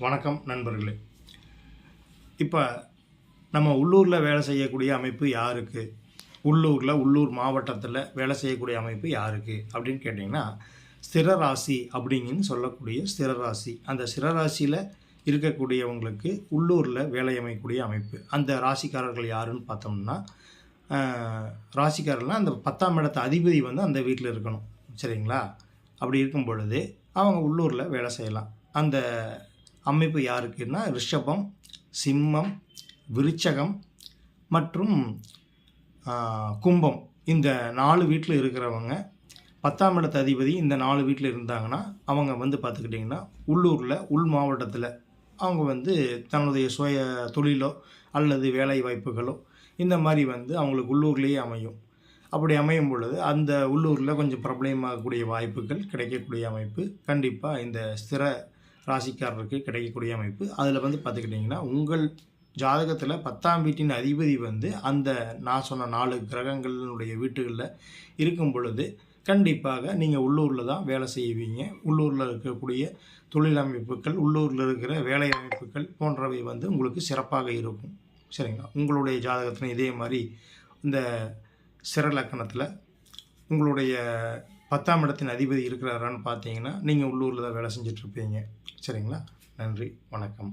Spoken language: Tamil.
வணக்கம் நண்பர்களே. இப்போ நம்ம உள்ளூரில் வேலை செய்யக்கூடிய அமைப்பு யாருக்கு, உள்ளூர் மாவட்டத்தில் வேலை செய்யக்கூடிய அமைப்பு யாருக்கு அப்படின்னு கேட்டிங்கன்னா, ஸ்திர ராசி அப்படிங்கன்னு சொல்லக்கூடிய ஸ்திர ராசி. அந்த ஸ்திர ராசியில் இருக்கக்கூடியவங்களுக்கு உள்ளூரில் வேலை அமைக்கக்கூடிய அமைப்பு. அந்த ராசிக்காரர்கள் யாருன்னு பார்த்தோம்னா, ராசிக்காரர்லாம் அந்த 10ஆம் இடத்து அதிபதி அந்த வீட்டில் இருக்கணும். சரிங்களா? அப்படி இருக்கும் பொழுது அவங்க உள்ளூரில் வேலை செய்யலாம். அந்த அமைப்பு யாருக்குன்னா, ரிஷபம், சிம்மம், விருச்சகம் மற்றும் கும்பம். இந்த 4 வீட்டில் இருக்கிறவங்க 10ஆம் இடத்து அதிபதி இந்த 4 வீட்டில் இருந்தாங்கன்னா அவங்க பார்த்துக்கிட்டிங்கன்னா உள்ளூரில் உள் மாவட்டத்தில் அவங்க தன்னுடைய சுய தொழிலோ அல்லது வேலை வாய்ப்புகளோ இந்த மாதிரி அவங்களுக்கு உள்ளூர்லேயே அமையும். அப்படி அமையும் பொழுது அந்த உள்ளூரில் கொஞ்சம் பிரபலமாகக்கூடிய வாய்ப்புகள் கிடைக்கக்கூடிய அமைப்பு கண்டிப்பாக இந்த ஸ்திர ராசிக்காரருக்கு கிடைக்கக்கூடிய அமைப்பு. அதில் பார்த்துக்கிட்டிங்கன்னா, உங்கள் ஜாதகத்தில் 10ஆம் வீட்டின் அதிபதி அந்த நான் சொன்ன 4 கிரகங்களினுடைய வீட்டுகளில் இருக்கும் பொழுது கண்டிப்பாக நீங்கள் உள்ளூரில் தான் வேலை செய்வீங்க. உள்ளூரில் இருக்கக்கூடிய தொழில் அமைப்புகள், உள்ளூரில் இருக்கிற வேலை அமைப்புகள் போன்றவை உங்களுக்கு சிறப்பாக இருக்கும். சரிங்களா? உங்களுடைய ஜாதகத்தில் இதே மாதிரி இந்த சிற லக்கணத்தில் உங்களுடைய 10ஆம் இடத்தின் அதிபதி இருக்கிறாரான்னு பார்த்தீங்கன்னா, நீங்கள் உள்ளூரில் தான் வேலை செஞ்சிட்ருப்பீங்க. சரிங்களா? நன்றி, வணக்கம்.